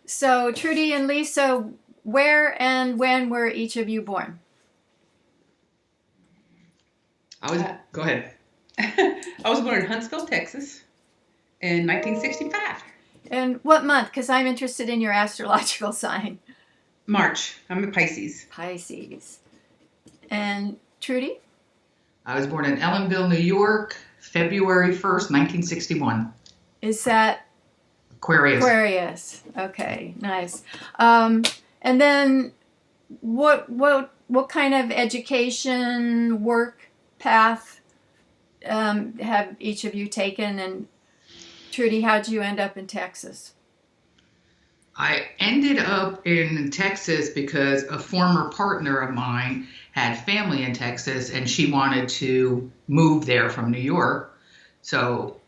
So, Trudy and Lisa, where and when were each of you born? Go ahead. I was born in Huntsville, Texas in 1965. And what month? Because I'm interested in your astrological sign. March. I'm a Pisces. Pisces. And Trudy? I was born in Ellenville, New York, February 1st, 1961. Is that Aquarius. Aquarius? Okay, nice. And then what kind of education, work path have each of you taken? And Trudy, how'd you end up in Texas? I ended up in Texas because a former partner of mine had family in Texas and she wanted to move there from New York. So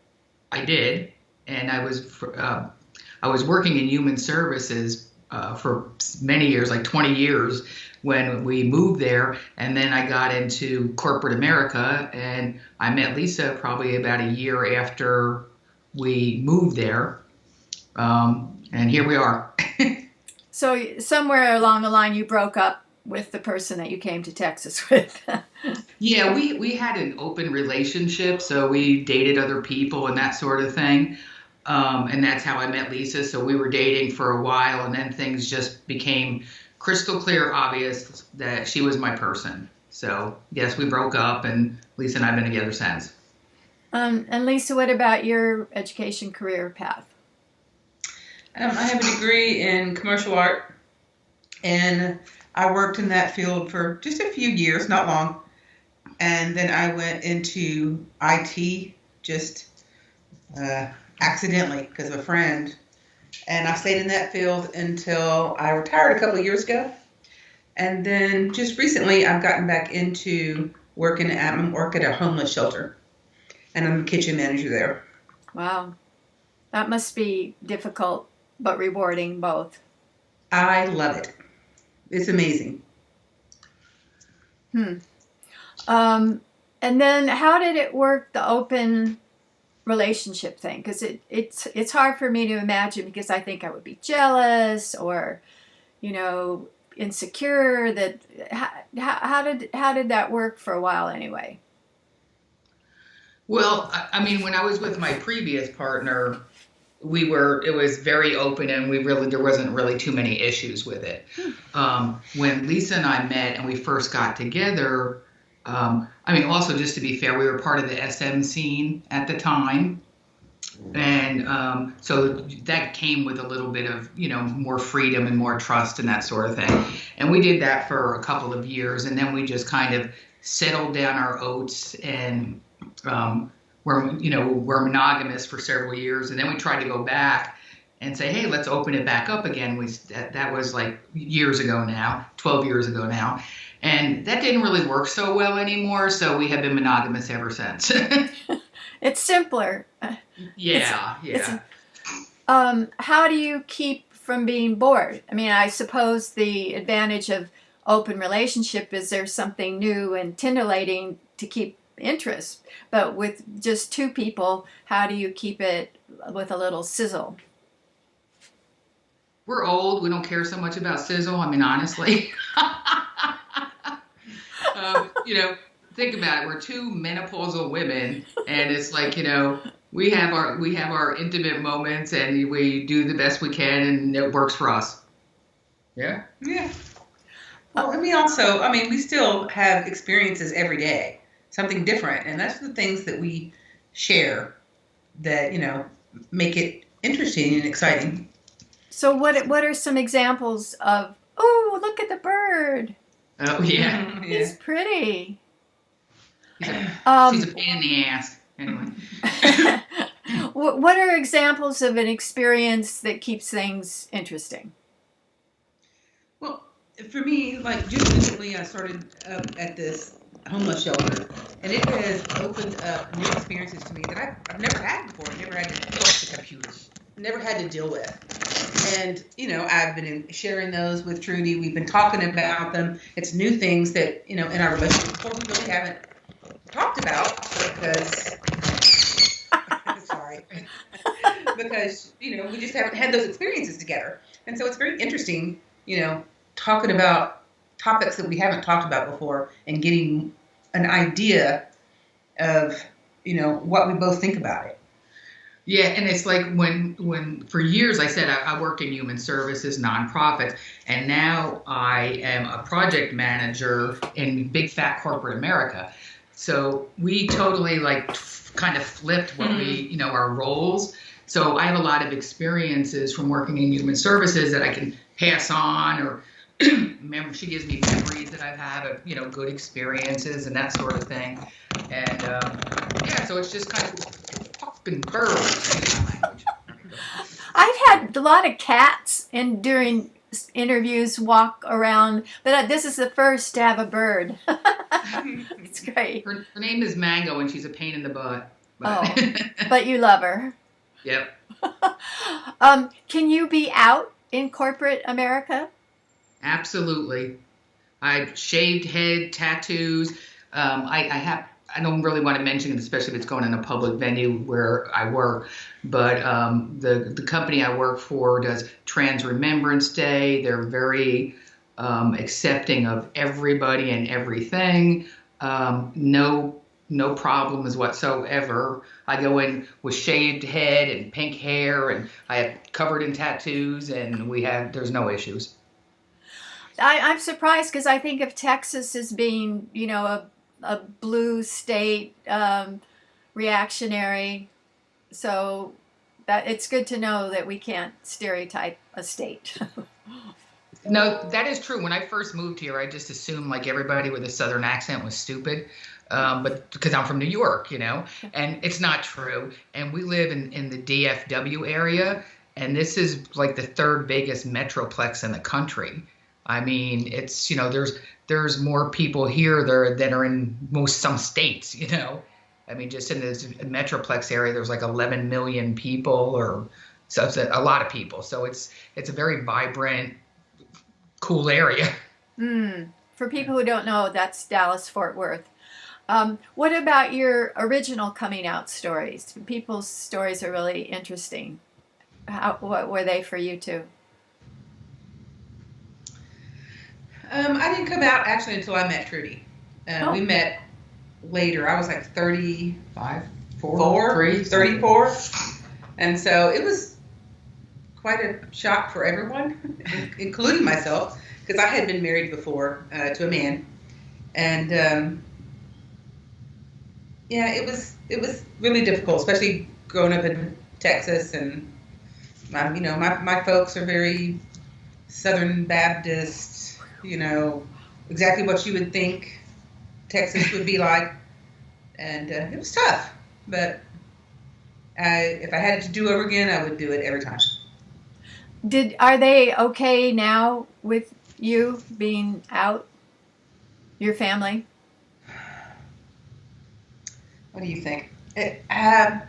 I did, and I was working in human services for many years, like 20 years, when we moved there. And then I got into corporate America, and I met Lisa probably about a year after we moved there. And here we are. So somewhere along the line, you broke up with the person that you came to Texas with. Yeah, we had an open relationship, so we dated other people and that sort of thing. And that's how I met Lisa. So we were dating for a while, and then things just became crystal clear, obvious that she was my person. So yes, we broke up, and Lisa and I have been together since. And Lisa, what about your education career path? I have a degree in commercial art, and I worked in that field for just a few years, not long. And then I went into IT just accidentally because of a friend. And I stayed in that field until I retired a couple of years ago. And then just recently, I've gotten back into working at a homeless shelter. And I'm a kitchen manager there. Wow. That must be difficult, but rewarding both. I love it. It's amazing. And then how did it work, the open relationship thing? Because it's hard for me to imagine, because I think I would be jealous or, insecure. That how did that work for a while anyway? Well, I mean, when I was with my previous partner, it was very open, and there wasn't really too many issues with it. When Lisa and I met and we first got together, also just to be fair, we were part of the SM scene at the time. And so that came with a little bit of, more freedom and more trust and that sort of thing. And we did that for a couple of years, and then we just kind of settled down our oats, and we're monogamous for several years. And then we tried to go back and say, hey, let's open it back up again. That was like years ago now, 12 years ago now. And that didn't really work so well anymore. So we have been monogamous ever since. It's simpler. Yeah. How do you keep from being bored? I mean, I suppose the advantage of open relationship is there's something new and titillating to keep interest. But with just two people, how do you keep it with a little sizzle? We're old. We don't care so much about sizzle. I mean, honestly. Think about it. We're two menopausal women, and it's like, we have our intimate moments, and we do the best we can, and it works for us. Yeah. Yeah. Well, we still have experiences every day, something different, and that's the things that we share that make it interesting and exciting. So what are some examples of? Oh, look at the bird. Oh yeah. He's pretty. She's a pain in the ass. Anyway. What are examples of an experience that keeps things interesting? Well, for me, like just recently, I started at this homeless shelter, and it has opened up new experiences to me that I've never had before. I never had to deal with the computers. Never had to deal with. And, I've been sharing those with Trudy. We've been talking about them. It's new things that, in our relationship before we really haven't talked about because, sorry, because, we just haven't had those experiences together. And so it's very interesting, talking about topics that we haven't talked about before and getting an idea of, what we both think about it. Yeah, and it's like when for years I said I worked in human services, nonprofits, and now I am a project manager in big fat corporate America. So we totally kind of flipped what we, our roles. So I have a lot of experiences from working in human services that I can pass on, or remember, she gives me memories that I've had of, good experiences and that sort of thing. And yeah, so it's just kind of popping birds. I've had a lot of cats during interviews walk around, but this is the first to have a bird. It's great. Her name is Mango, and she's a pain in the butt. But, but you love her. Yep. Can you be out in corporate America? Absolutely. I've shaved head, tattoos. I don't really want to mention it, especially if it's going in a public venue where I work. But the company I work for does Trans Remembrance Day. They're very accepting of everybody and everything. No problems whatsoever. I go in with shaved head and pink hair, and I have covered in tattoos, and there's no issues. I'm surprised because I think of Texas as being, a blue state, reactionary. So that it's good to know that we can't stereotype a state. No, that is true. When I first moved here, I just assumed like everybody with a Southern accent was stupid. But because I'm from New York, and it's not true. And we live in the DFW area, and this is like the third biggest metroplex in the country. I mean, it's, there's more people here than are in some states, I mean, just in this metroplex area, there's like 11 million people, or so it's a lot of people. So it's a very vibrant, cool area. For people who don't know, that's Dallas-Fort Worth. What about your original coming out stories? People's stories are really interesting. What were they for you too? I didn't come out actually until I met Trudy. We met later. I was like 35, 34. And so it was quite a shock for everyone, including myself, because I had been married before to a man. And yeah, it was really difficult, especially growing up in Texas. And my folks are very Southern Baptist, exactly what you would think Texas would be like. And it was tough, but if I had it to do over again, I would do it every time. Are they okay now with you being out, your family? What do you think? I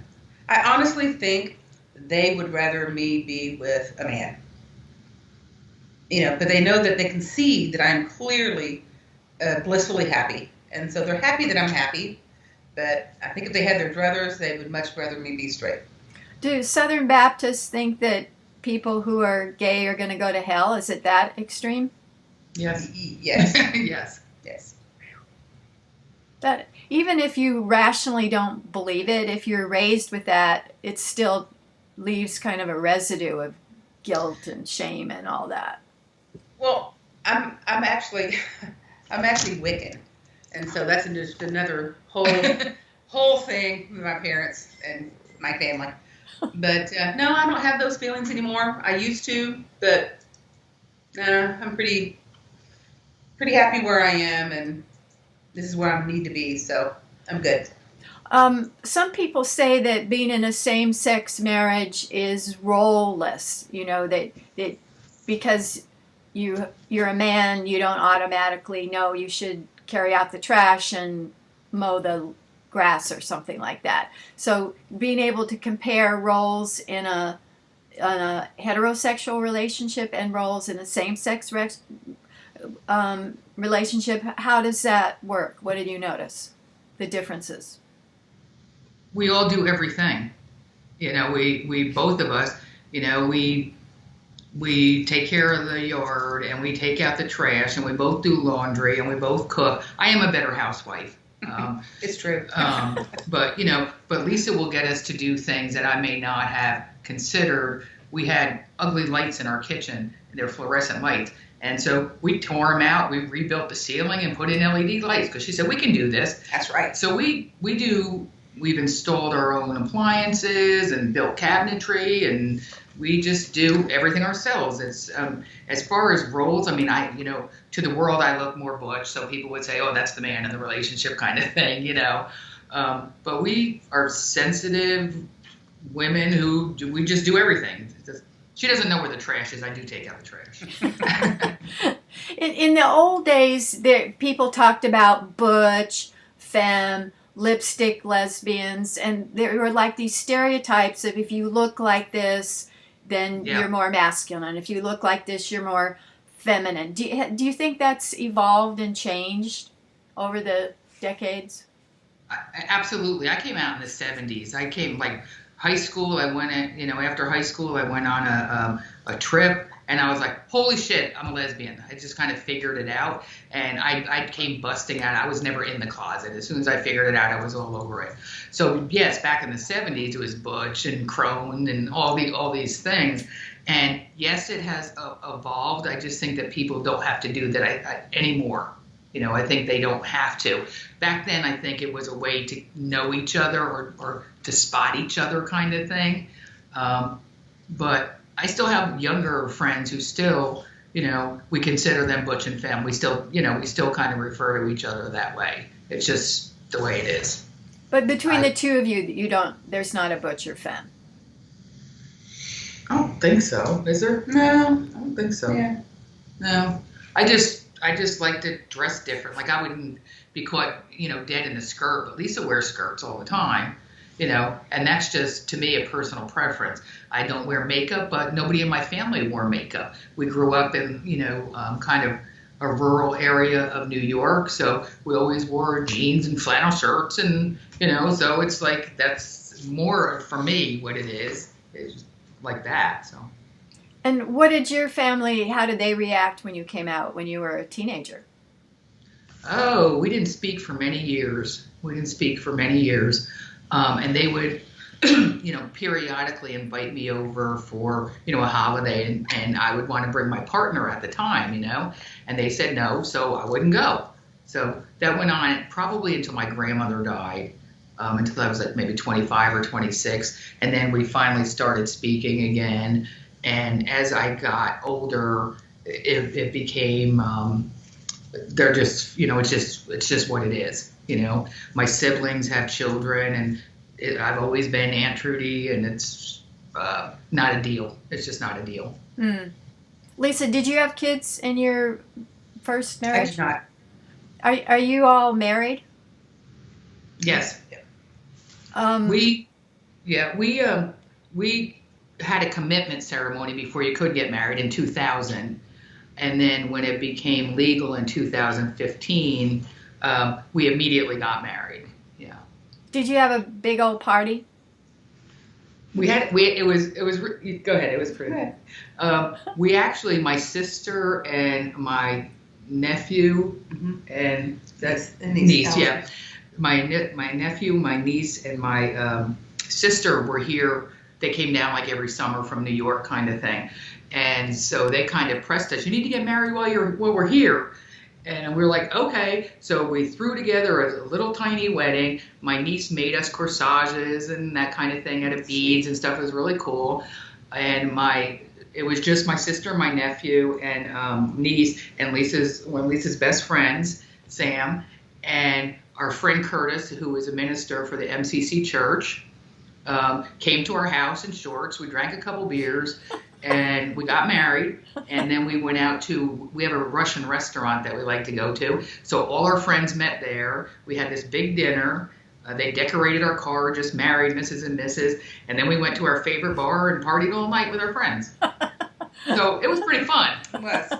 honestly think they would rather me be with a man. But they know that they can see that I'm clearly blissfully happy. And so they're happy that I'm happy. But I think if they had their druthers, they would much rather me be straight. Do Southern Baptists think that people who are gay are going to go to hell? Is it that extreme? Yes. Yes. Yes. That even if you rationally don't believe it, if you're raised with that, it still leaves kind of a residue of guilt and shame and all that. Well, I'm actually Wiccan, and so that's just another whole thing with my parents and my family. But no, I don't have those feelings anymore. I used to, but I'm pretty happy where I am, and this is where I need to be. So I'm good. Some people say that being in a same-sex marriage is role-less. That because you're a man, you don't automatically know you should carry out the trash and mow the grass or something like that. So being able to compare roles in a heterosexual relationship and roles in a same-sex relationship, how does that work? What did you notice? The differences? We all do everything. We both of us, we take care of the yard, and we take out the trash, and we both do laundry, and we both cook. I am a better housewife. It's true. But but Lisa will get us to do things that I may not have considered. We had ugly lights in our kitchen. They're fluorescent lights. And so we tore them out. We rebuilt the ceiling and put in LED lights because she said, we can do this. That's right. So we've installed our own appliances and built cabinetry, and we just do everything ourselves. It's as far as roles, I mean, to the world I look more butch, so people would say, oh, that's the man in the relationship kind of thing, But we are sensitive women we just do everything. She doesn't know where the trash is. I do take out the trash. In the old days, people talked about butch, femme, lipstick lesbians, and there were like these stereotypes of if you look like this, then you're more masculine. If you look like this, you're more feminine. Do you think that's evolved and changed over the decades? Absolutely. I came out in the 70s. I came high school. I went after high school, I went on a trip, and I was like, holy shit, I'm a lesbian. I just kind of figured it out, and I came busting out. I was never in the closet. As soon as I figured it out, I was all over it. So yes, back in the 70s, it was butch and crone and all these things. And yes, it has evolved. I just think that people don't have to do that anymore. I think they don't have to. Back then, I think it was a way to know each other or to spot each other kind of thing. But I still have younger friends who still, we consider them butch and femme. We still kind of refer to each other that way. It's just the way it is. But between the two of you, there's not a butch or femme. I don't think so. Is there? No, I don't think so. Yeah. No. I just like to dress different. Like I wouldn't be caught, dead in a skirt, but Lisa wears skirts all the time, and that's just, to me, a personal preference. I don't wear makeup, but nobody in my family wore makeup. We grew up in, kind of a rural area of New York, so we always wore jeans and flannel shirts, and, so it's like, that's more for me what it is like that, so. And what did your family, how did they react when you came out when you were a teenager? Oh, we didn't speak for many years. And they would, periodically invite me over for, a holiday, and I would want to bring my partner at the time, and they said no, so I wouldn't go. So that went on probably until my grandmother died, until I was like maybe 25 or 26. And then we finally started speaking again. And as I got older, it became, they're just, it's just what it is. My siblings have children, and I've always been Aunt Trudy, and it's not a deal. It's just not a deal. Mm. Lisa, did you have kids in your first marriage? I did not. Are you all married? Yes. We had a commitment ceremony before you could get married in 2000. And then when it became legal in 2015, we immediately got married. Yeah. Did you have a big old party? Go ahead. It was pretty good. We actually, my sister and my nephew and that's niece. Yeah. My nephew, my niece, and my sister were here. They came down like every summer from New York kind of thing. And so they kind of pressed us, you need to get married while we're here. And we were like, okay. So we threw together a little tiny wedding. My niece made us corsages and that kind of thing out of beads and stuff. It was really cool. And it was just my sister, my nephew, and niece, and one of Lisa's best friends, Sam, and our friend Curtis, who was a minister for the MCC church. Came to our house in shorts. We drank a couple beers, and we got married. And then we went out we have a Russian restaurant that we like to go to. So all our friends met there. We had this big dinner. They decorated our car, just married, Mrs. and Mrs. And then we went to our favorite bar and partied all night with our friends. So it was pretty fun. It was.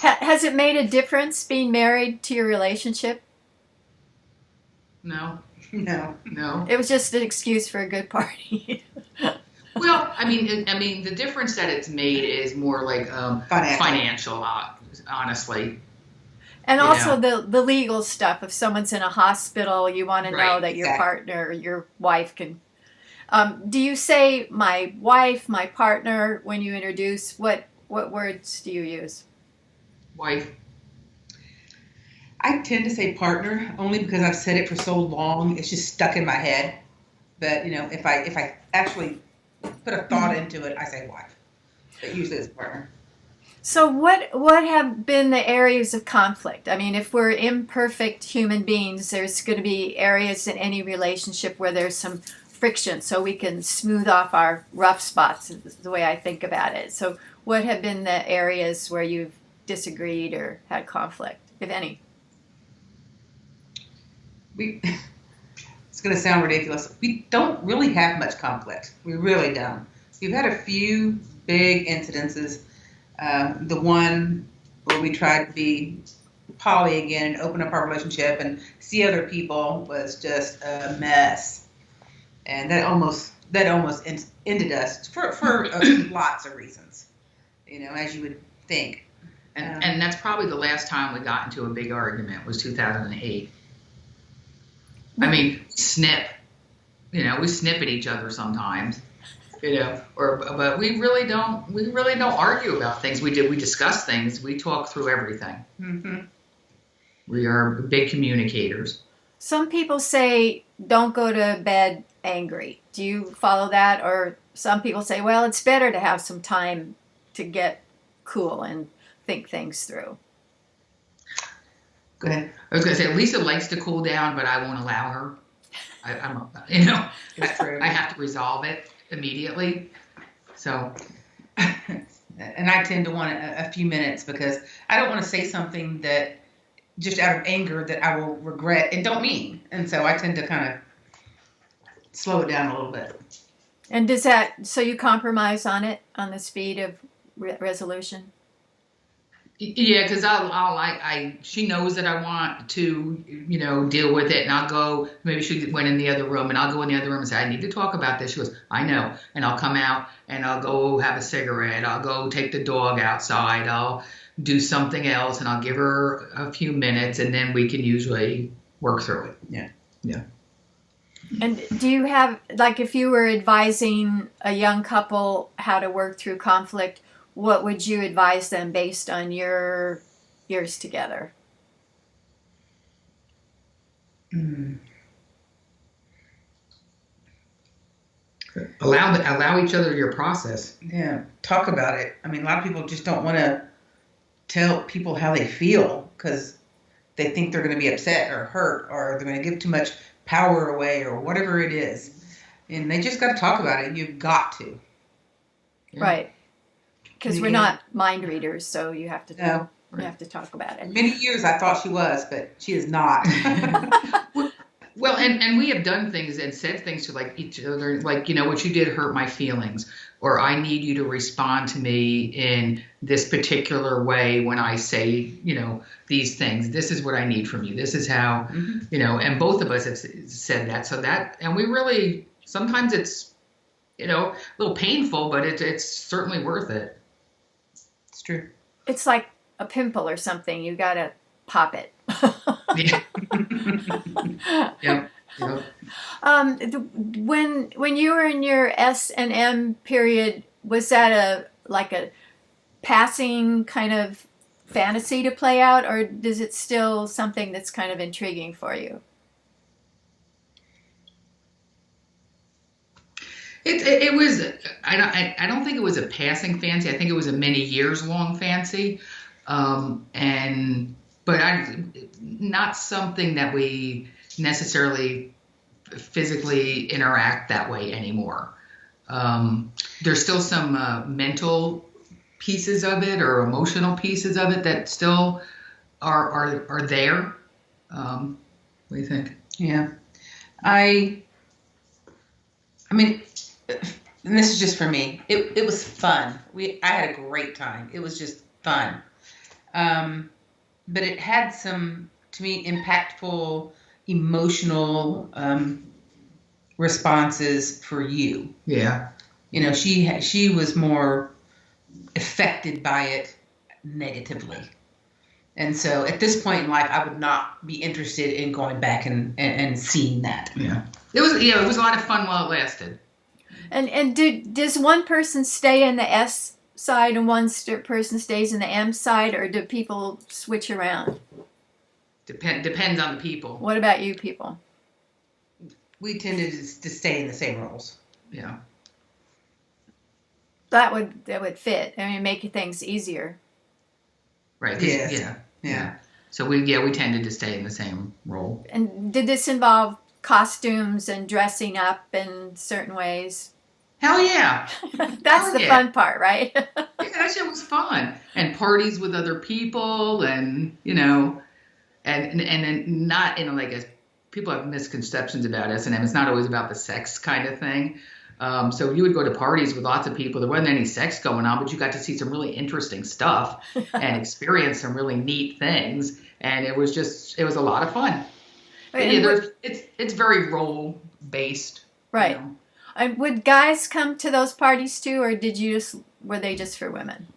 Has it made a difference being married to your relationship? No. No. It was just an excuse for a good party. Well, I mean, the difference that it's made is more like financial, honestly. And You also know, the legal stuff. If someone's in a hospital, you want to know right? that your Exactly. partner, your wife can. Do you say my wife, my partner when you introduce? What words do you use? Wife. I tend to say partner only because I've said it for so long, it's just stuck in my head. But if I actually put a thought into it, I say wife. But usually it's partner. So what have been the areas of conflict? I mean, if we're imperfect human beings, there's going to be areas in any relationship where there's some friction, so we can smooth off our rough spots. Is the way I think about it. So, what have been the areas where you've disagreed or had conflict, if any? We It's going to sound ridiculous. We don't really have much conflict. We really don't. We've had a few big incidences. The one where we tried to be poly again and open up our relationship and see other people was just a mess, and that almost ended us for lots of reasons. As you would think. And that's probably the last time we got into a big argument was 2008. I mean, snip. We snip at each other sometimes. But we really don't argue about things. We discuss things. We talk through everything. Mm-hmm. We are big communicators. Some people say don't go to bed angry. Do you follow that? Or some people say, well, it's better to have some time to get cool and think things through. Go ahead. I was going to say Lisa likes to cool down, but I won't allow her. It's true. I have to resolve it immediately. So, and I tend to want a few minutes because I don't want to say something that just out of anger that I will regret and don't mean. And so I tend to kind of slow it down a little bit. And so you compromise on it, on the speed of resolution? yeah, because she knows that I want to, deal with it, and I'll go. Maybe she went in the other room, and I'll go in the other room and say, I need to talk about this. She goes, I know, and I'll come out and I'll go have a cigarette. I'll go take the dog outside. I'll do something else, and I'll give her a few minutes, and then we can usually work through it. Yeah. And do you have, like, if you were advising a young couple how to work through conflict, what would you advise them based on your years together? Allow each other your process. Yeah, talk about it. I mean, a lot of people just don't want to tell people how they feel because they think they're going to be upset or hurt or they're going to give too much power away or whatever it is. And they just got to talk about it. You've got to. Yeah. Right. Because we're not mind readers, so you have to talk about it. Many years I thought she was, but she is not. Well, and we have done things and said things to like each other, like, what you did hurt my feelings, or I need you to respond to me in this particular way when I say, these things. This is what I need from you. This is how, and both of us have said that. So and we really, sometimes it's, a little painful, but it's certainly worth it. It's true. It's like a pimple or something. You got to pop it. Yeah. Yep. When you were in your S&M period, was that a passing kind of fantasy to play out, or is it still something that's kind of intriguing for you? It was. I don't think it was a passing fancy. I think it was a many years long fancy, but not something that we necessarily physically interact that way anymore. There's still some mental pieces of it or emotional pieces of it that still are there. What do you think? Yeah, I mean, and this is just for me. It was fun. I had a great time. It was just fun. But it had some, to me, impactful, emotional responses for you. Yeah. she was more affected by it negatively. And so at this point in life, I would not be interested in going back and seeing that. Yeah. It was a lot of fun while it lasted. And does one person stay in the S side and one person stays in the M side, or do people switch around? Depends on the people. What about you people? We tended to stay in the same roles. Yeah. That would fit. I mean, make things easier. Right. Yes. Yeah. So we tended to stay in the same role. And did this involve costumes and dressing up in certain ways? Hell yeah. That's the fun part, right? Yeah, that shit was fun. And parties with other people, and and not in like a, people have misconceptions about S&M. It's not always about the sex kind of thing. So you would go to parties with lots of people. There wasn't any sex going on, but you got to see some really interesting stuff and experience some really neat things. And it was a lot of fun. It's very role based. Right. And would guys come to those parties too, or were they just for women?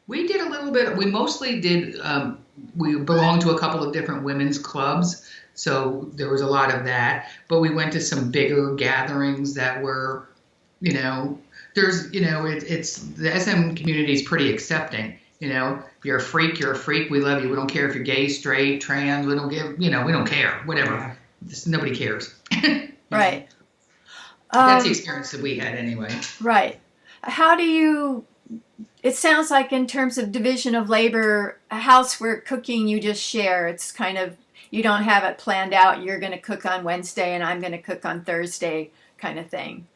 We did a little bit. We mostly did. We belonged to a couple of different women's clubs, so there was a lot of that. But we went to some bigger gatherings that were, there's, it's the SM community is pretty accepting. You're a freak. You're a freak. We love you. We don't care if you're gay, straight, trans. We don't give. We don't care. Whatever. Just, nobody cares. Right. That's the experience that we had anyway. Right. How do you? It sounds like in terms of division of labor, housework, cooking, you just share. It's kind of, you don't have it planned out. You're going to cook on Wednesday and I'm going to cook on Thursday kind of thing.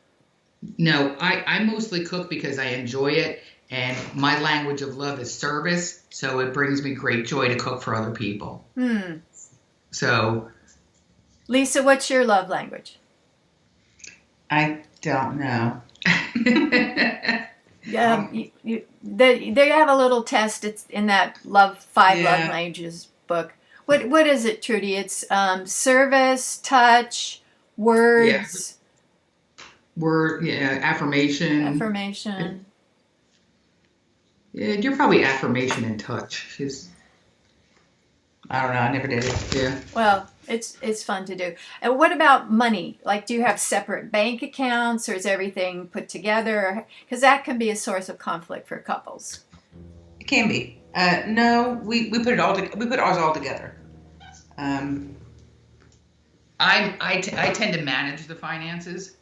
No, I mostly cook because I enjoy it. And my language of love is service. So it brings me great joy to cook for other people. So. Lisa, what's your love language? I don't know. They have a little test. It's in that five love languages book. What is it, Trudy? It's service, touch, words. Affirmation. Affirmation. Yeah, you're probably affirmation and touch. I don't know. I never did it. Yeah. Well, it's fun to do. And what about money? Like, do you have separate bank accounts, or is everything put together? Because that can be a source of conflict for couples. It can be. No, we put it all. We put ours all together. I tend to manage the finances,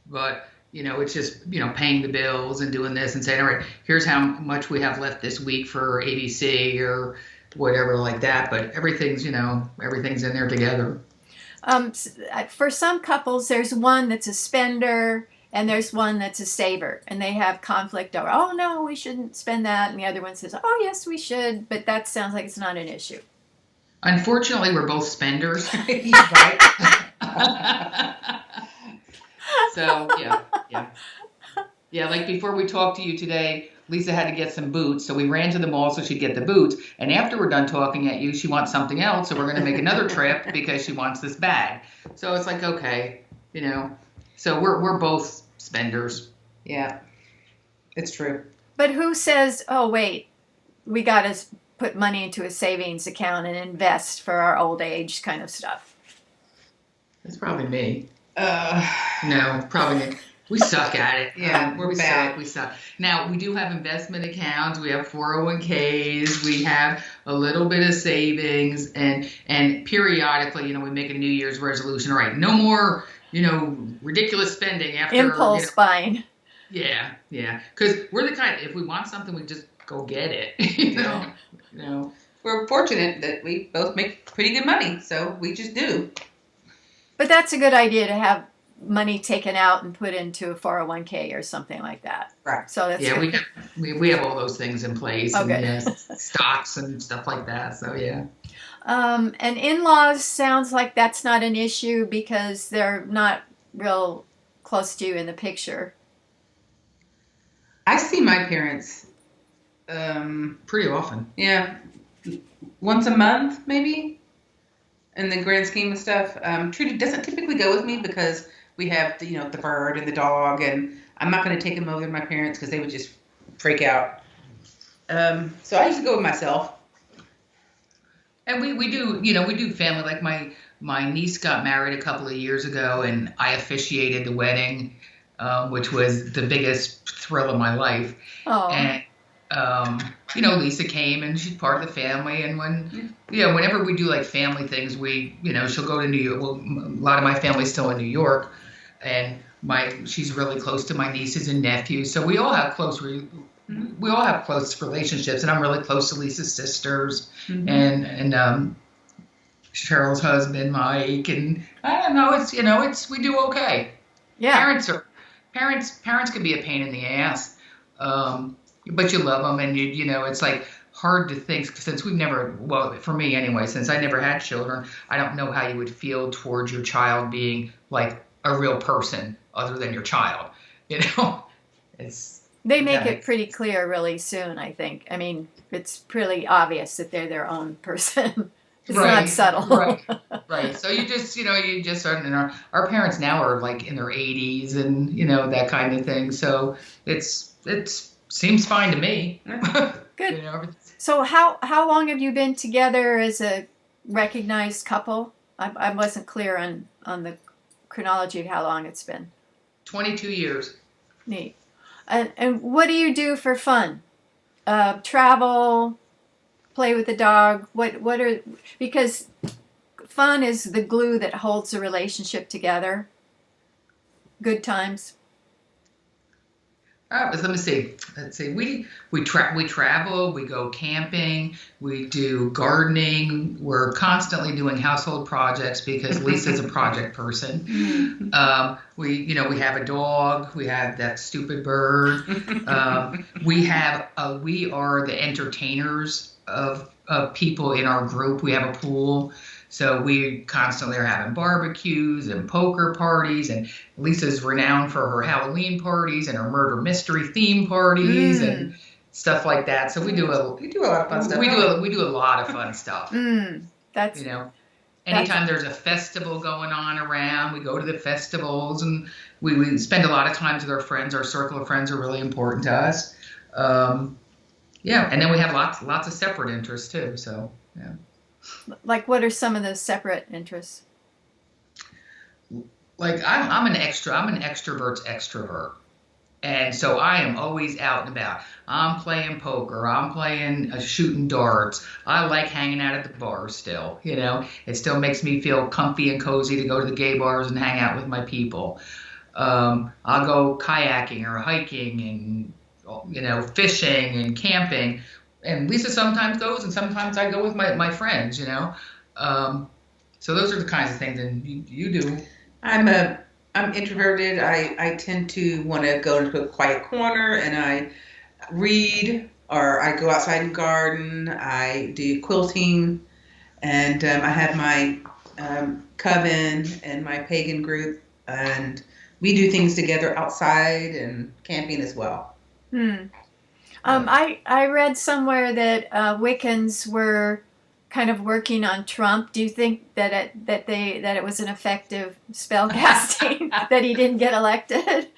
but it's just paying the bills and doing this and saying, all right, here's how much we have left this week for ABC or whatever like that, but everything's in there together. For some couples, there's one that's a spender and there's one that's a saver, and they have conflict over, oh no, we shouldn't spend that, and the other one says, oh yes, we should, but that sounds like it's not an issue. Unfortunately, we're both spenders. Right. So yeah, like before we talked to you today, Lisa had to get some boots, so we ran to the mall so she'd get the boots. And after we're done talking at you, she wants something else, so we're going to make another trip because she wants this bag. So it's like, okay, so we're both spenders. Yeah, it's true. But who says, oh wait, we got to put money into a savings account and invest for our old age kind of stuff? It's probably me. No, probably me. We suck at it. Yeah, we're bad. We suck. Now, we do have investment accounts. We have 401ks. We have a little bit of savings. And periodically, we make a New Year's resolution. All right, no more, ridiculous spending after. Impulse buying. Yeah. Because we're the kind, if we want something, we just go get it. We're fortunate that we both make pretty good money, so we just do. But that's a good idea to have money taken out and put into a 401k or something like that. Right. So that's good. we have all those things in place. Okay. And stocks and stuff like that. So yeah. And in-laws sounds like that's not an issue because they're not real close to you in the picture. I see my parents pretty often. Yeah. Once a month, maybe. In the grand scheme of stuff. Trudy doesn't typically go with me because we have the bird and the dog, and I'm not going to take them over to my parents because they would just freak out. So I used to go with myself. And we do family. Like my niece got married a couple of years ago, and I officiated the wedding, which was the biggest thrill of my life. Oh. And Lisa came, and she's part of the family. And whenever we do like family things, she'll go to New York. Well, a lot of my family's still in New York, and she's really close to my nieces and nephews. So we all have close relationships, and I'm really close to Lisa's sisters and Cheryl's husband, Mike, and I don't know. We do okay. Yeah. Parents can be a pain in the ass, but you love them, and it's like hard to think since for me anyway, since I never had children, I don't know how you would feel towards your child being like a real person other than your child. They make it pretty clear really soon, I think. I mean, it's pretty obvious that they're their own person. It's not subtle. Right. So you just start, and our parents now are like in their 80s and, that kind of thing. So it seems fine to me. Good. So how long have you been together as a recognized couple? I wasn't clear on the chronology of how long it's been. 22 years. Neat. And what do you do for fun? Travel, play with the dog. Because fun is the glue that holds a relationship together. Good times. Let me see. Let's see. We travel. We go camping. We do gardening. We're constantly doing household projects because Lisa's a project person. We have a dog. We have that stupid bird. We are the entertainers of people in our group. We have a pool. So we constantly are having barbecues and poker parties, and Lisa's renowned for her Halloween parties and her murder mystery theme parties and stuff like that. So we do a lot of fun stuff. We do a lot of fun stuff. That's anytime there's a festival going on around, we go to the festivals, and we spend a lot of time with our friends. Our circle of friends are really important to us. And then we have lots of separate interests too. So yeah. Like, what are some of those separate interests? Like, I'm an extrovert's extrovert. And so I am always out and about. I'm playing poker. I'm playing shooting darts. I like hanging out at the bars still. It still makes me feel comfy and cozy to go to the gay bars and hang out with my people. I'll go kayaking or hiking and, fishing and camping. And Lisa sometimes goes, and sometimes I go with my friends, So those are the kinds of things that you do. I'm introverted. I tend to want to go into a quiet corner, and I read, or I go outside and garden. I do quilting, and I have my coven and my pagan group, and we do things together outside and camping as well. I read somewhere that Wiccans were kind of working on Trump. Do you think that it was an effective spell casting that he didn't get elected?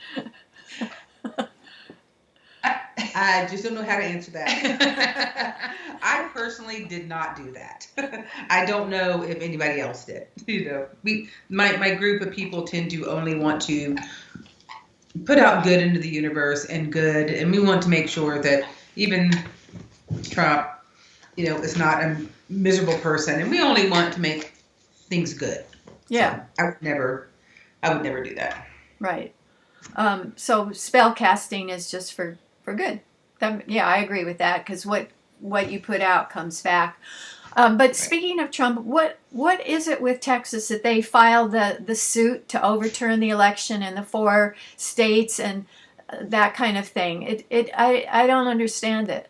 I just don't know how to answer that. I personally did not do that. I don't know if anybody else did. My group of people tend to only want to put out good into the universe and we want to make sure that even Trump, is not a miserable person, and we only want to make things good. Yeah. So I would never do that. Right. So spell casting is just for good. I agree with that, because what you put out comes back. But speaking of Trump, what is it with Texas that they filed the suit to overturn the election in the 4 states and that kind of thing? I don't understand it.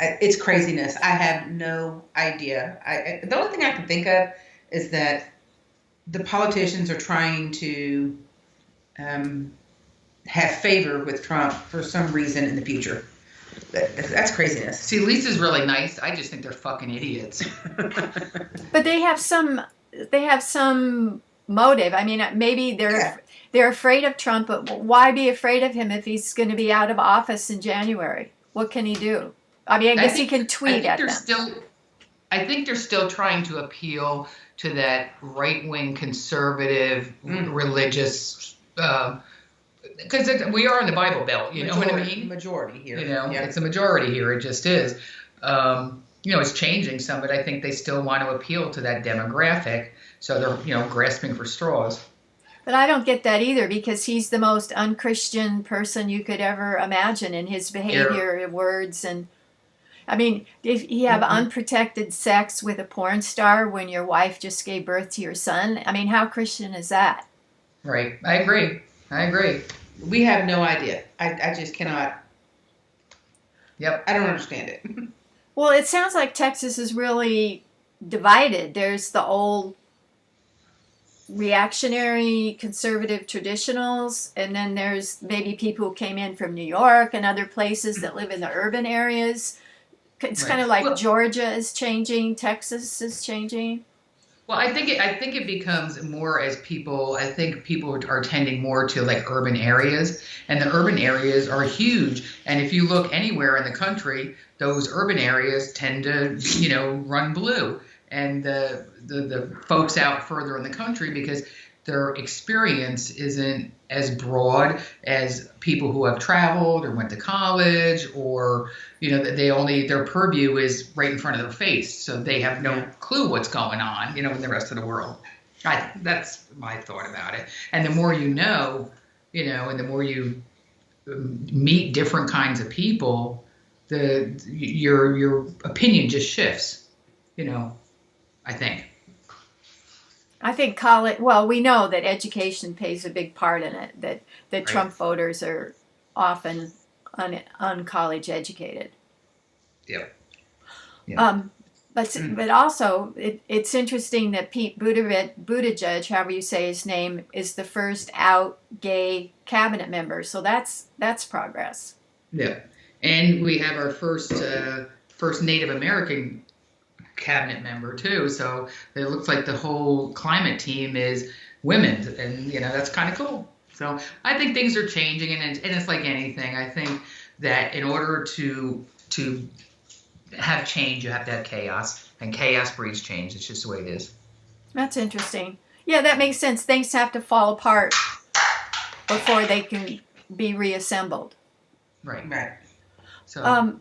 It's craziness. I have no idea. The only thing I can think of is that the politicians are trying to have favor with Trump for some reason in the future. That's craziness. See, Lisa's really nice. I just think they're fucking idiots. But they have some motive. I mean, maybe they're afraid of Trump, but why be afraid of him if he's going to be out of office in January? What can he do? I mean, I guess he can tweet at them. I think they're still trying to appeal to that right-wing conservative religious, because we are in the Bible Belt, you know what I mean? Majority here. It's a majority here. It just is. It's changing some, but I think they still want to appeal to that demographic, so they're, grasping for straws. But I don't get that either, because he's the most unchristian person you could ever imagine in his behavior, words, and I mean, if you have unprotected sex with a porn star when your wife just gave birth to your son, I mean, how Christian is that? Right. I agree. We have no idea. I just cannot. Yep. I don't understand it. Well, it sounds like Texas is really divided. There's the old reactionary conservative traditionals, and then there's maybe people who came in from New York and other places that live in the urban areas. It's kind of like Georgia is changing, Texas is changing. Well, I think it becomes more as people. I think people are tending more to like urban areas, and the urban areas are huge. And if you look anywhere in the country, those urban areas tend to, run blue. And the folks out further in the country, because their experience isn't as broad as people who have traveled or went to college, or their purview is right in front of their face, so they have no clue what's going on in the rest of the world. That's my thought about it. And the more and the more you meet different kinds of people, your opinion just shifts. I think college, well, we know that education plays a big part in it, that right. Trump voters are often uncollege educated. Yep. But also, it's interesting that Pete Buttigieg, however you say his name, is the first out gay cabinet member. So that's progress. Yeah. And we have our first Native American cabinet member too, so it looks like the whole climate team is women, and that's kind of cool. So I think things are changing, and it's like anything. I think that in order to have change, you have to have chaos, and chaos breeds change. It's just the way it is. That's interesting. Yeah, that makes sense. Things have to fall apart before they can be reassembled. Right. So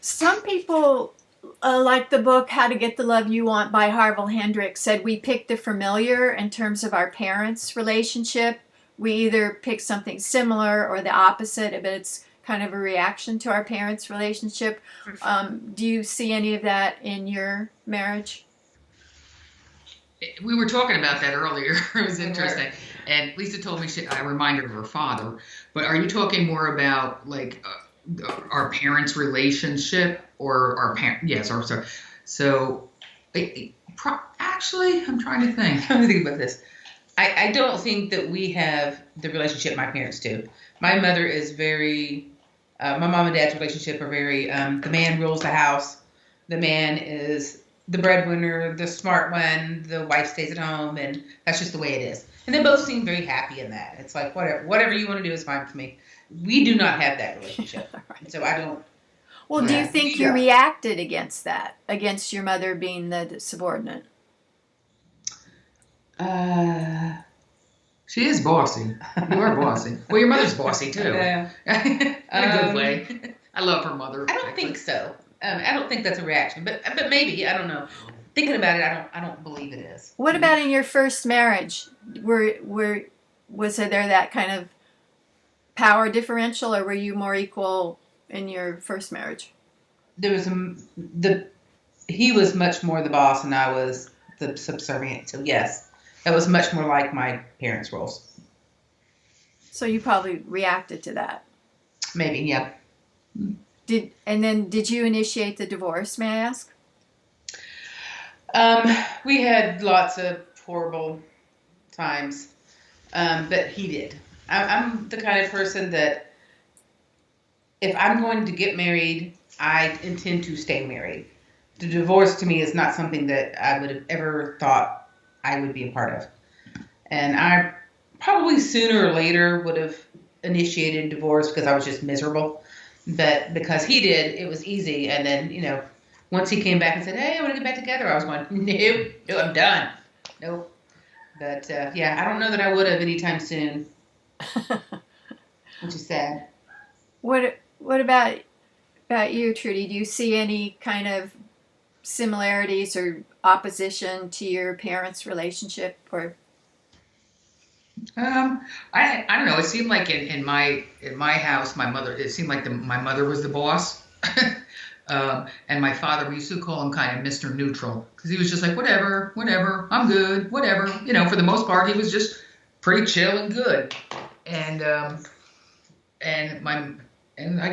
some people, like the book How to Get the Love You Want by Harville Hendrix, said we pick the familiar in terms of our parents' relationship. We either pick something similar or the opposite, but it's kind of a reaction to our parents' relationship. Do you see any of that in your marriage? We were talking about that earlier. It was interesting. And Lisa told me I reminded her of her father. But are you talking more about like our parents' relationship or our parents? Yes. So actually, I'm trying to think. Let me think about this. I don't think that we have the relationship my parents do. My mother is very, my mom and dad's relationship are very, the man rules the house. The man is the breadwinner, the smart one, the wife stays at home, and that's just the way it is. And they both seem very happy in that. It's like, whatever you want to do is fine for me. We do not have that relationship. Right. So I don't. Well, do you think you reacted against that, against your mother being the subordinate? She is bossy. You are bossy. Well, your mother's bossy too. Yeah. In a good way. I love her mother. I don't think so. I don't think that's a reaction, but maybe, I don't know. Thinking about it, I don't believe it is. What about in your first marriage? Was there that kind of power differential, or were you more equal in your first marriage? There was he was much more the boss, and I was the subservient. So yes, that was much more like my parents' roles. So you probably reacted to that. Maybe, yeah. Did you initiate the divorce, may I ask? We had lots of horrible times, but he did. I'm the kind of person that if I'm going to get married, I intend to stay married. The divorce to me is not something that I would have ever thought I would be a part of. And I probably sooner or later would have initiated divorce because I was just miserable. But because he did, it was easy. And then, once he came back and said, "Hey, I want to get back together," I was going, "No, I'm done. Nope." But yeah, I don't know that I would have anytime soon, which is sad. What about you, Trudy? Do you see any kind of similarities or opposition to your parents' relationship, or? I don't know. It seemed like in my house, my mother. It seemed like my mother was the boss, and my father. We used to call him kind of Mr. Neutral because he was just like whatever, I'm good, whatever. For the most part, he was just pretty chill and good.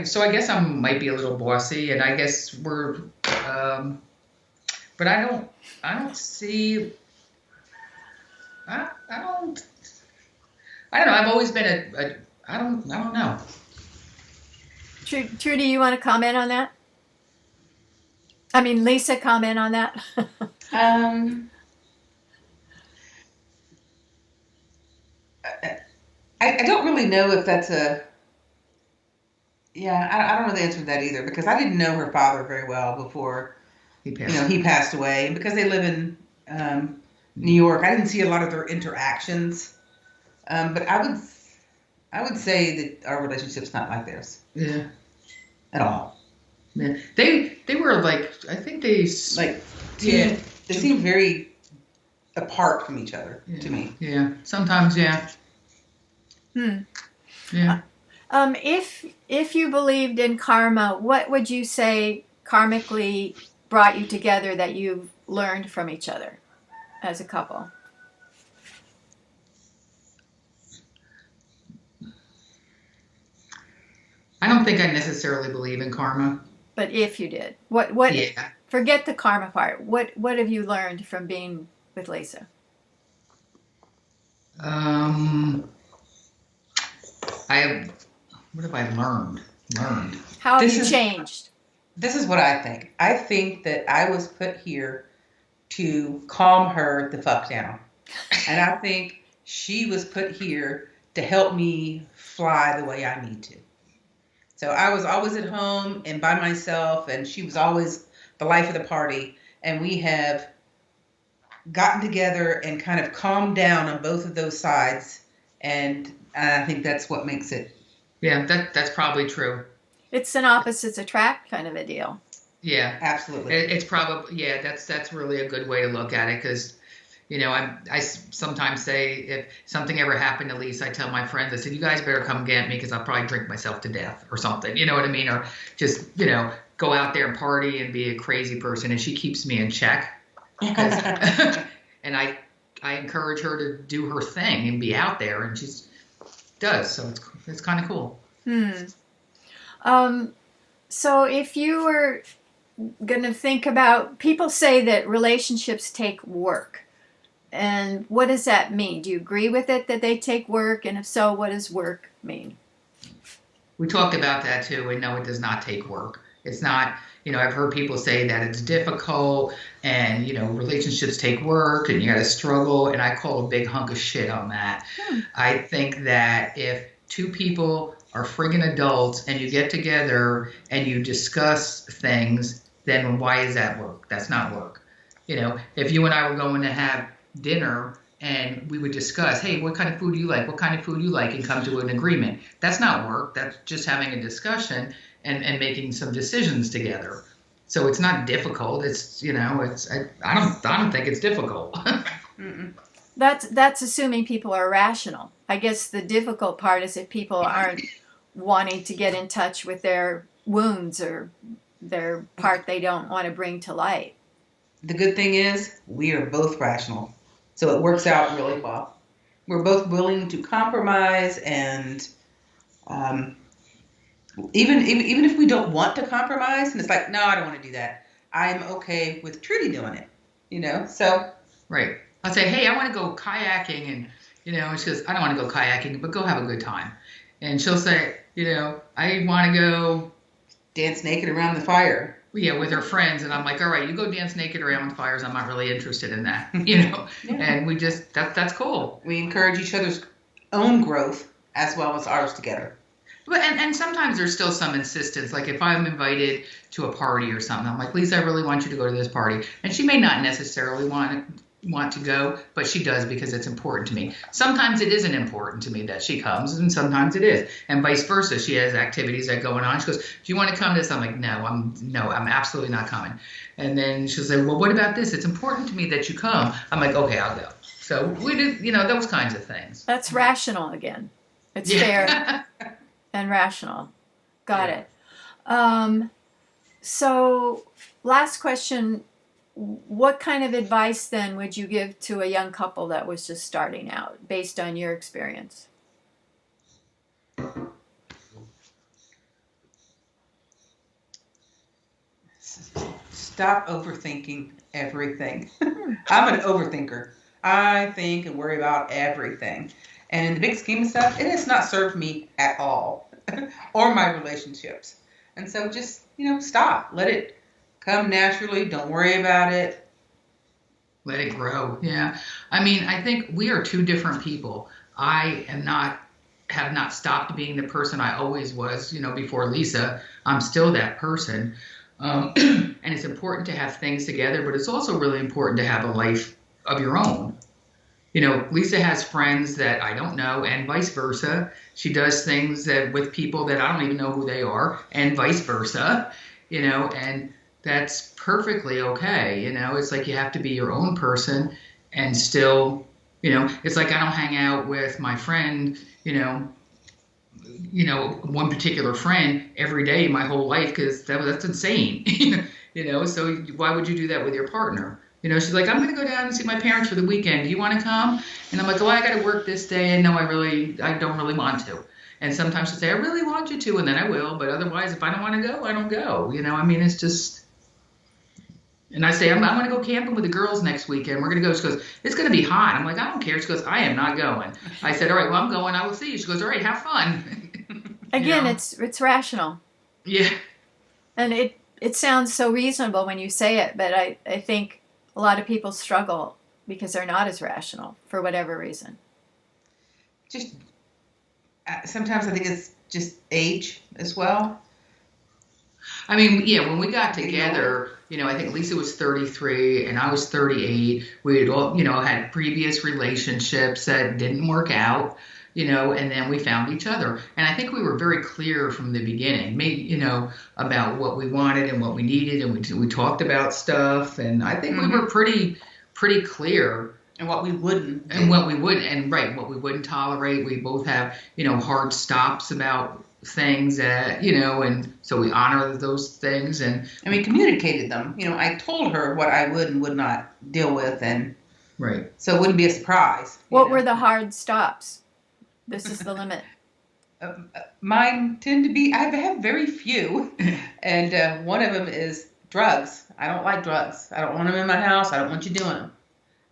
So I guess I might be a little bossy, and I guess we're. But I don't see. I don't. I don't know. I've always been I don't know. Trudy, you want to comment on that? I mean, Lisa, comment on that. I don't really know if that's I don't know the answer to that either because I didn't know her father very well before he passed away. And because they live in New York, I didn't see a lot of their interactions. But I would say that our relationship's not like theirs. Yeah. At all. Yeah. They were like, I think they they seem very apart from each other to me. Yeah. Sometimes, yeah. Yeah. If you believed in karma, what would you say karmically brought you together that you've learned from each other as a couple? I don't think I necessarily believe in karma. But if you did, what? Yeah. Forget the karma part. What have you learned from being with Lisa? What have I learned? How have you changed? This is what I think. I think that I was put here to calm her the fuck down. And I think she was put here to help me fly the way I need to. So I was always at home and by myself, and she was always the life of the party. And we have gotten together and kind of calmed down on both of those sides. And I think that's what makes it. Yeah, that's probably true. It's an opposites attract kind of a deal. Yeah, absolutely. It's probably that's really a good way to look at it because. I sometimes say if something ever happened to Lisa, I tell my friends, I said, you guys better come get me because I'll probably drink myself to death or something. You know what I mean? Or just, go out there and party and be a crazy person. And she keeps me in check. And I encourage her to do her thing and be out there. And she does. So it's kind of cool. So if you were going to think about, people say that relationships take work. And what does that mean? Do you agree with it that they take work? And if so, what does work mean? We talked about that too. We know it does not take work. It's not, I've heard people say that it's difficult and, relationships take work and you got to struggle. And I call a big hunk of shit on that. I think that if two people are friggin' adults and you get together and you discuss things, then why is that work? That's not work. If you and I were going to have dinner and we would discuss, hey, what kind of food do you like? What kind of food you like? And come to an agreement. That's not work. That's just having a discussion and making some decisions together. So it's not difficult. It's, I don't think it's difficult. That's assuming people are rational. I guess the difficult part is if people aren't wanting to get in touch with their wounds or their part they don't want to bring to light. The good thing is we are both rational. So it works out really well. We're both willing to compromise and even if we don't want to compromise and it's like, no, I don't want to do that. I'm okay with Trudy doing it, so. Right. I'll say, hey, I want to go kayaking and, she goes, I don't want to go kayaking, but go have a good time. And she'll say, I want to go. Dance naked around the fire. Yeah, with her friends, and I'm like, all right, you go dance naked around fires. I'm not really interested in that, Yeah. And we just that's cool. We encourage each other's own growth as well as ours together. But and sometimes there's still some insistence. Like if I'm invited to a party or something, I'm like, Lisa, I really want you to go to this party, and she may not necessarily want to go, but she does because it's important to me. Sometimes it isn't important to me that she comes, and sometimes it is, and vice versa. She has activities that going on. She goes, "Do you want to come to this?" I'm like, "No, I'm absolutely not coming." And then she'll say, "Well, what about this? It's important to me that you come." I'm like, "Okay, I'll go." So we did, those kinds of things. That's rational again. It's fair and rational. Got it. So last question. What kind of advice then would you give to a young couple that was just starting out based on your experience? Stop overthinking everything. I'm an overthinker. I think and worry about everything. And in the big scheme of stuff, it has not served me at all or my relationships. And so just, stop. Let it come naturally. Don't worry about it. Let it grow. Yeah. I mean, I think we are two different people. I have not stopped being the person I always was, before Lisa. I'm still that person. And it's important to have things together, but it's also really important to have a life of your own. Lisa has friends that I don't know, and vice versa. She does things with people that I don't even know who they are, and vice versa, and that's perfectly okay. It's like you have to be your own person and still, it's like I don't hang out with my friend, one particular friend every day my whole life because that's insane, so why would you do that with your partner? She's like, I'm going to go down and see my parents for the weekend. Do you want to come? And I'm like, I got to work this day. And no, I don't really want to. And sometimes she'll say, I really want you to. And then I will. But otherwise, if I don't want to go, I don't go. It's just. And I say, I'm going to go camping with the girls next weekend. We're going to go. She goes, it's going to be hot. I'm like, I don't care. She goes, I am not going. I said, all right, well, I'm going. I will see you. She goes, all right, have fun. Again, it's rational. Yeah. And it sounds so reasonable when you say it. But I think a lot of people struggle because they're not as rational for whatever reason. Just sometimes I think it's just age as well. I mean, yeah, when we got together, I think Lisa was 33 and I was 38. We had all, had previous relationships that didn't work out, and then we found each other. And I think we were very clear from the beginning, about what we wanted and what we needed. And we talked about stuff. And I think we were pretty clear. And what we wouldn't. And what we wouldn't. And right, what we wouldn't tolerate. We both have, hard stops about things that, and so we honor those things. And we communicated them. I told her what I would and would not deal with. And right. So it wouldn't be a surprise. What were the hard stops? This is the limit. Mine tend to be, I have very few. And one of them is drugs. I don't like drugs. I don't want them in my house. I don't want you doing them.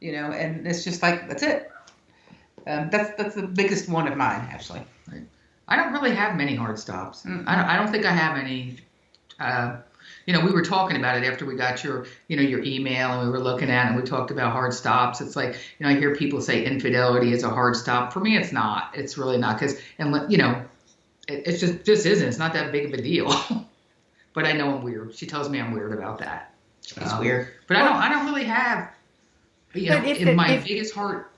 And it's just like, that's it. That's the biggest one of mine, actually. Right. I don't really have many hard stops. I don't think I have any. We were talking about it after we got your email and we were looking at it and we talked about hard stops. It's like, I hear people say infidelity is a hard stop. For me, it's not. It's really not because, it just isn't. It's not that big of a deal. But I know I'm weird. She tells me I'm weird about that. She's weird. But I don't really have, biggest heart.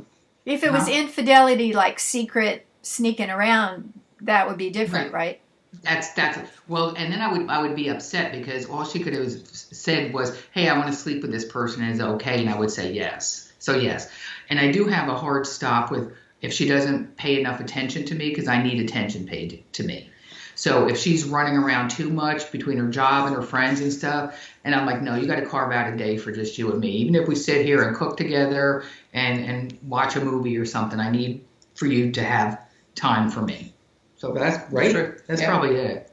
If it was infidelity, like secret sneaking around, that would be different, right? That's well, and then I would be upset because all she could have said was, "Hey, I want to sleep with this person. Is it okay?" And I would say yes. So yes, and I do have a hard stop with if she doesn't pay enough attention to me because I need attention paid to me. So if she's running around too much between her job and her friends and stuff, and I'm like, no, you got to carve out a day for just you and me. Even if we sit here and cook together and watch a movie or something, I need for you to have time for me. So that's right. That's probably it.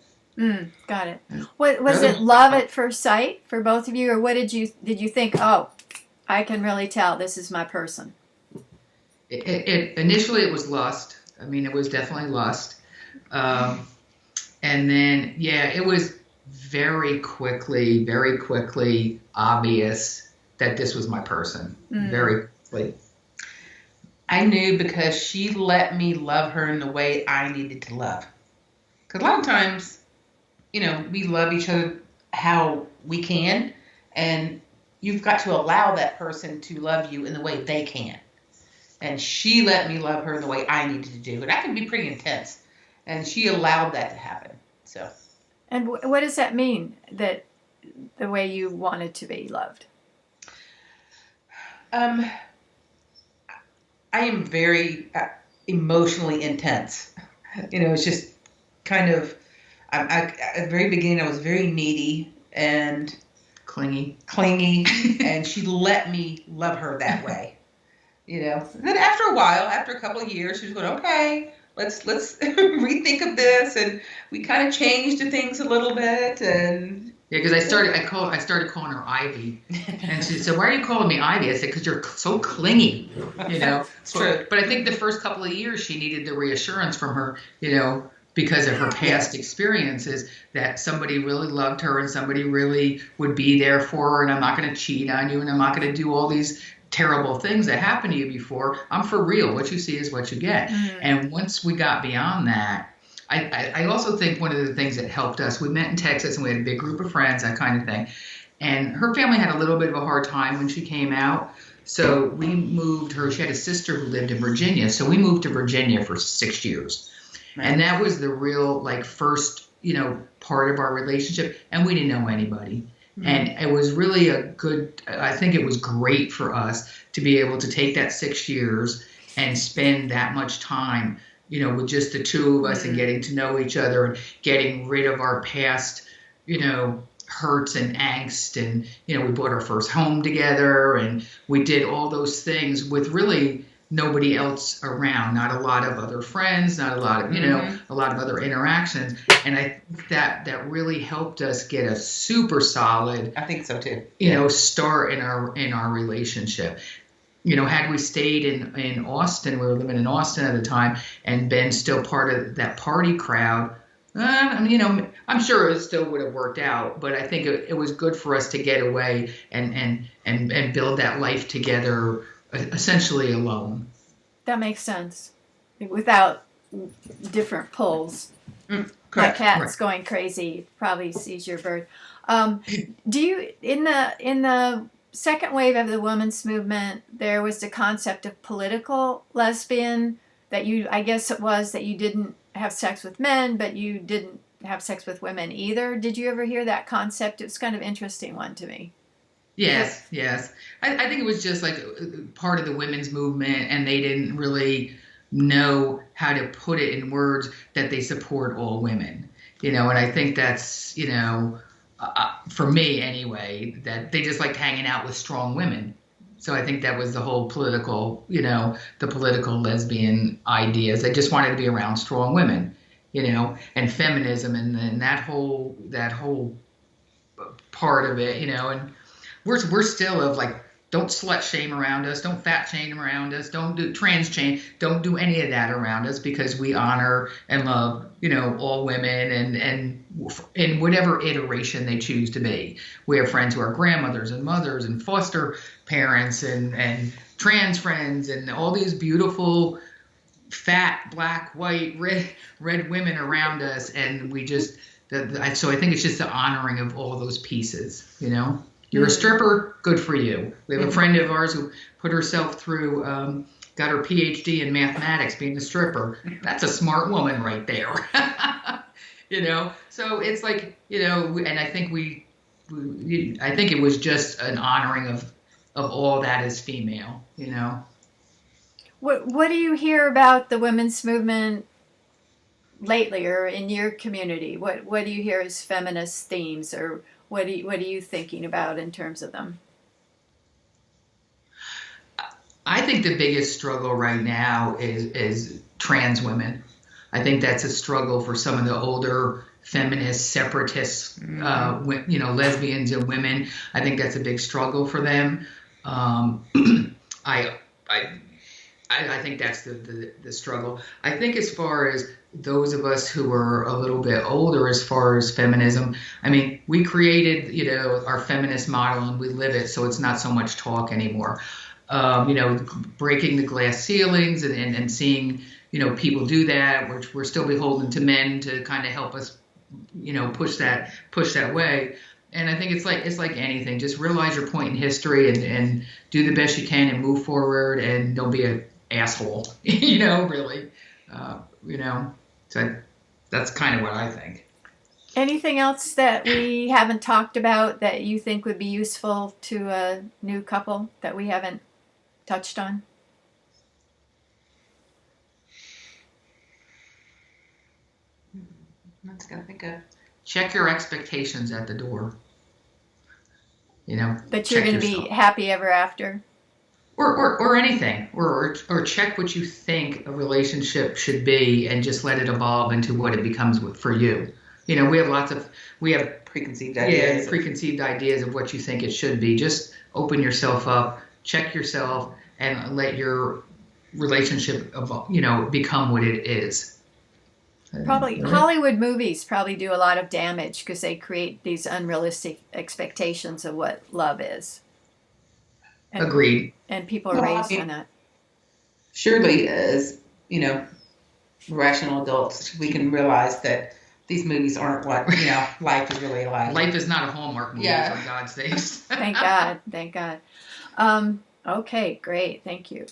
Got it. What was it? Love at first sight for both of you, or what did you think? Oh, I can really tell this is my person. Initially it was lust. I mean, it was definitely lust. And then, it was very quickly obvious that this was my person. Very quickly. I knew because she let me love her in the way I needed to love. Because a lot of times, we love each other how we can, and you've got to allow that person to love you in the way they can. And she let me love her in the way I needed to do. And that can be pretty intense. And she allowed that to happen. So. And what does that mean, that the way you wanted to be loved? I am very emotionally intense. It's just kind of, at the very beginning, I was very needy and Clingy. And she let me love her that way. Then after a while, after a couple of years, she was going, okay, let's rethink of this, and we kind of changed the things a little bit, and yeah, because I started calling her Ivy, and she said, "Why are you calling me Ivy?" I said, "Because you're so clingy." It's true. But I think the first couple of years she needed the reassurance from her, because of her past experiences, that somebody really loved her and somebody really would be there for her, and I'm not going to cheat on you, and I'm not going to do all these terrible things that happened to you before. I'm for real. What you see is what you get. Mm-hmm. And once we got beyond that, I also think one of the things that helped us, we met in Texas and we had a big group of friends, that kind of thing. And her family had a little bit of a hard time when she came out. So we moved her. She had a sister who lived in Virginia. So we moved to Virginia for 6 years. Right. And that was the real, first, part of our relationship. And we didn't know anybody. Mm-hmm. And it was really I think it was great for us to be able to take that 6 years and spend that much time, with just the two of us, mm-hmm. and getting to know each other and getting rid of our past, hurts and angst. And, we bought our first home together, and we did all those things with really nobody else around, not a lot of other friends, not a lot of, mm-hmm. a lot of other interactions. And I think that really helped us get a super solid, I think so too, start in our relationship. Had we stayed in Austin, we were living in Austin at the time, and been still part of that party crowd, I'm sure it still would have worked out, but I think it was good for us to get away and build that life together, essentially alone. That makes sense. Without different pulls. My cat's going crazy. Probably sees your bird. Do you, in the second wave of the women's movement, there was the concept of political lesbian, that I guess it was that you didn't have sex with men, but you didn't have sex with women either. Did you ever hear that concept? It was kind of an interesting one to me. Yes. I think it was just part of the women's movement, and they didn't really know how to put it in words that they support all women, and I think that's, for me anyway, that they just liked hanging out with strong women. So I think that was the whole political, the political lesbian ideas. They just wanted to be around strong women, and feminism and that whole part of it, and we're still of don't slut shame around us, don't fat shame around us, don't do trans shame, don't do any of that around us, because we honor and love, all women and in whatever iteration they choose to be. We have friends who are grandmothers and mothers and foster parents and trans friends and all these beautiful fat, black, white, red women around us, and we just so I think it's just the honoring of all those pieces, You're a stripper, good for you. We have a friend of ours who put herself through, got her PhD in mathematics being a stripper. That's a smart woman right there. So it's and I think I think it was just an honoring of all that is female, What do you hear about the women's movement lately, or in your community? What do you hear as feminist themes, or what are you thinking about in terms of them? I think the biggest struggle right now is trans women. I think that's a struggle for some of the older feminist separatists, lesbians and women. I think that's a big struggle for them. I think that's the struggle. I think as far as those of us who are a little bit older, as far as feminism, I mean, we created, our feminist model and we live it, so it's not so much talk anymore. breaking the glass ceilings and seeing, people do that. We're still beholden to men to kind of help us, push that way. And I think it's like anything. Just realize your point in history and do the best you can and move forward, and don't be an asshole, really. So that's kind of what I think. Anything else that we haven't talked about that you think would be useful to a new couple that we haven't touched on? I'm just gonna think of. Check your expectations at the door. But you're check going to be yourself. happy ever after? Or anything, or check what you think a relationship should be, and just let it evolve into what it becomes for you. We have Preconceived ideas. preconceived ideas of what you think it should be. Just open yourself up, check yourself, and let your relationship become what it is. Probably Hollywood movies probably do a lot of damage because they create these unrealistic expectations of what love is. And, Agreed. And people are raised on that. Surely, as rational adults, we can realize that these movies aren't what life is really like. Life is not a Hallmark movie, Yeah. for God's sakes. Thank God. Okay, great. Thank you.